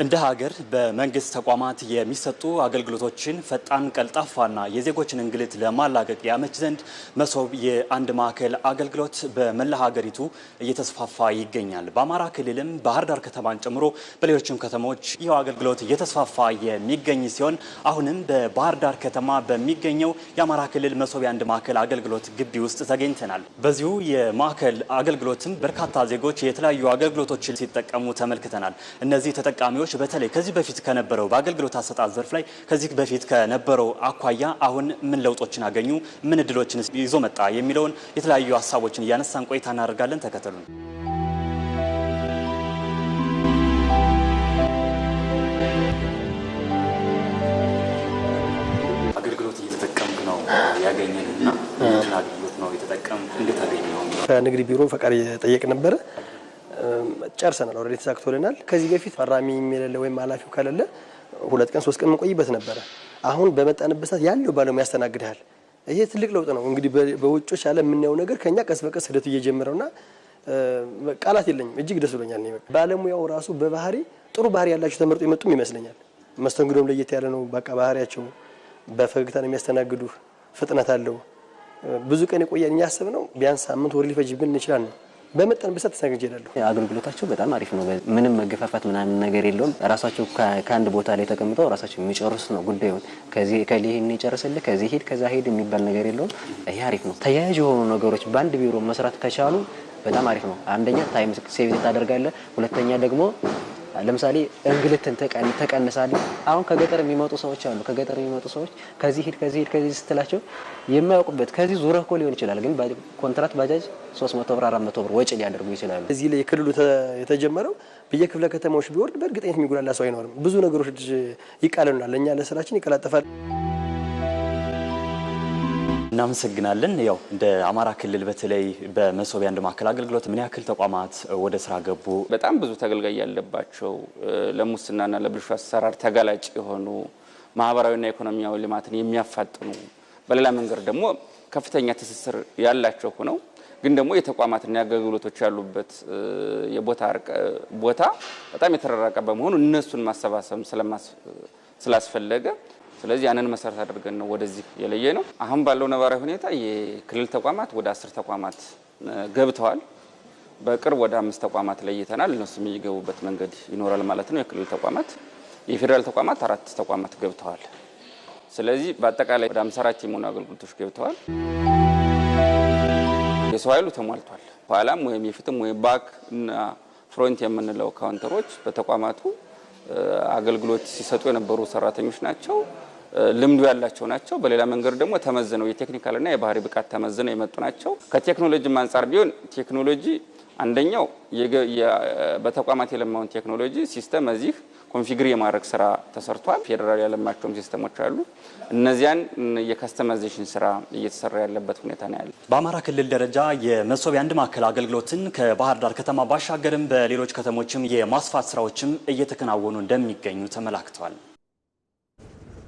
እንደ ሀገር በመንግስት ተቋማት የሚሰጡ አገልግሎቶችን ፈጣን ቀልጣፋና የዜጎችን እንግልት ለማላቀቅ ያመች ዘንድ መሶብ የአንድ ማዕከል አገልግሎት በመላ ሀገሪቱ እየተስፋፋ ይገኛል። በአማራ ክልልም ባህር ዳር ከተማን ጨምሮ በሌሎችም ከተሞች ይህ አገልግሎት እየተስፋፋ የሚገኝ ሲሆን አሁንም በባህር ዳር ከተማ በሚገኘው የአማራ ክልል መሶብ የአንድ ማዕከል አገልግሎት ግቢ ውስጥ ተገኝተናል። በዚሁ የማዕከል አገልግሎትም በርካታ ዜጎች የተለያዩ አገልግሎቶችን ሲጠቀሙ ተመልክተናል። እነዚህ ተጠቃሚዎች በተለይ ከዚህ በፊት ከነበረው በአገልግሎት አሰጣጥ ዘርፍ ላይ ከዚህ በፊት ከነበረው አኳያ አሁን ምን ለውጦችን አገኙ፣ ምን እድሎችን ይዞ መጣ የሚለውን የተለያዩ ሀሳቦችን እያነሳን ቆይታ እናደርጋለን። ተከተሉን። አገልግሎት እየተጠቀምክ ነው ያገኘንና ምን አገልግሎት ነው የተጠቀም እንዴት አገኘው? ከንግድ ቢሮ ፈቃድ እየጠየቅ ነበር። ጨርሰናል። ኦልሬዲ ተሳክቶልናል። ከዚህ በፊት ፈራሚ የሚለለ ወይም ኃላፊው ካለለ 2 ቀን 3 ቀን መቆይበት ነበር። አሁን በመጣንበት ሰዓት ያለው ባለሙያ ያስተናግዳል። ይሄ ትልቅ ለውጥ ነው። እንግዲህ በውጮች ያለ የምናየው ነገር ከኛ ቀስ በቀስ ሂደቱ እየጀመረውና ቃላት የለኝም። እጅግ ደስ ብሎኛል። ባለሙያው ራሱ በባህሪ ጥሩ ባህሪ ያላቸው ተመርጦ የመጡም ይመስለኛል። መስተንግዶም ለየት ያለ ነው። በቃ ባህሪያቸው በፈገግታ ነው የሚያስተናግዱ። ፍጥነት አለው። ብዙ ቀን የቆየን ያሰብነው ቢያንስ ሳምንት ወር ሊፈጅብን ይችላል ነው። በመጠን በሰጥ ተሰግጄላለሁ። አገልግሎታቸው በጣም አሪፍ ነው። ምንም መገፋፋት ምናምን ነገር የለውም። ራሳቸው ከአንድ ቦታ ላይ ተቀምጠው ራሳቸው የሚጨርሱ ነው ጉዳዩን። ከዚህ ከሊህን ይጨርስልህ ከዚህ ሄድ ከዛ ሄድ የሚባል ነገር የለውም። ይሄ አሪፍ ነው። ተያያዥ የሆኑ ነገሮች በአንድ ቢሮ መስራት ከቻሉ በጣም አሪፍ ነው። አንደኛ ታይም ሴቭ ታደርጋለህ። ሁለተኛ ደግሞ ለምሳሌ እንግልትን ተቀንሳለህ። አሁን ከገጠር የሚመጡ ሰዎች አሉ። ከገጠር የሚመጡ ሰዎች ከዚህ ሄድ ከዚህ ስትላቸው የማያውቁበት ከዚህ ዙረህ እኮ ሊሆን ይችላል። ግን ኮንትራት ባጃጅ 300 ብር 400 ብር ወጪ ሊያደርጉ ይችላሉ። እዚህ ላይ የክልሉ የተጀመረው በየክፍለ ከተማዎች ቢወርድ በእርግጠኝነት የሚጎላላ ሰው አይኖርም። ብዙ ነገሮች ይቃለሉናል። ለኛ ለስራችን ይቀላጠፋል። እናመሰግናለን። ያው እንደ አማራ ክልል በተለይ በመሶብ የአንድ ማዕከል አገልግሎት ምን ያክል ተቋማት ወደ ስራ ገቡ? በጣም ብዙ ተገልጋይ ያለባቸው ለሙስናና ለብልሹ አሰራር ተጋላጭ የሆኑ ማህበራዊና ኢኮኖሚያዊ ልማትን የሚያፋጥኑ በሌላ መንገድ ደግሞ ከፍተኛ ትስስር ያላቸው ሆነው ግን ደግሞ የተቋማትና አገልግሎቶች ያሉበት ቦታ በጣም የተራራቀ በመሆኑ እነሱን ማሰባሰብ ስላስፈለገ ስለዚህ ያንን መሰረት አድርገን ነው ወደዚህ የለየ ነው። አሁን ባለው ነባራዊ ሁኔታ የክልል ተቋማት ወደ 10 ተቋማት ገብተዋል። በቅርብ ወደ 5 ተቋማት ለይተናል። እነሱ የሚገቡበት መንገድ ይኖራል ማለት ነው። የክልል ተቋማት፣ የፌደራል ተቋማት 4 ተቋማት ገብተዋል። ስለዚህ በአጠቃላይ ወደ 54 የሚሆኑ አገልግሎቶች ገብተዋል። የሰው ኃይሉ ተሟልቷል። ኋላም ወይም የፊትም ወይም ባክ እና ፍሮንት የምንለው ካውንተሮች በተቋማቱ አገልግሎት ሲሰጡ የነበሩ ሰራተኞች ናቸው። ልምዱ ያላቸው ናቸው። በሌላ መንገድ ደግሞ ተመዝነው የቴክኒካልና የባህሪ ብቃት ተመዝነው የመጡ ናቸው። ከቴክኖሎጂ አንፃር ቢሆን ቴክኖሎጂ አንደኛው በተቋማት የለማውን ቴክኖሎጂ ሲስተም እዚህ ኮንፊግር የማድረግ ስራ ተሰርቷል። ፌደራል ያለማቸውም ሲስተሞች አሉ። እነዚያን የከስተማይዜሽን ስራ እየተሰራ ያለበት ሁኔታ ነው ያለው። በአማራ ክልል ደረጃ የመሶብ የአንድ ማዕከል አገልግሎትን ከባህር ዳር ከተማ ባሻገርም በሌሎች ከተሞችም የማስፋት ስራዎችም እየተከናወኑ እንደሚገኙ ተመላክተዋል።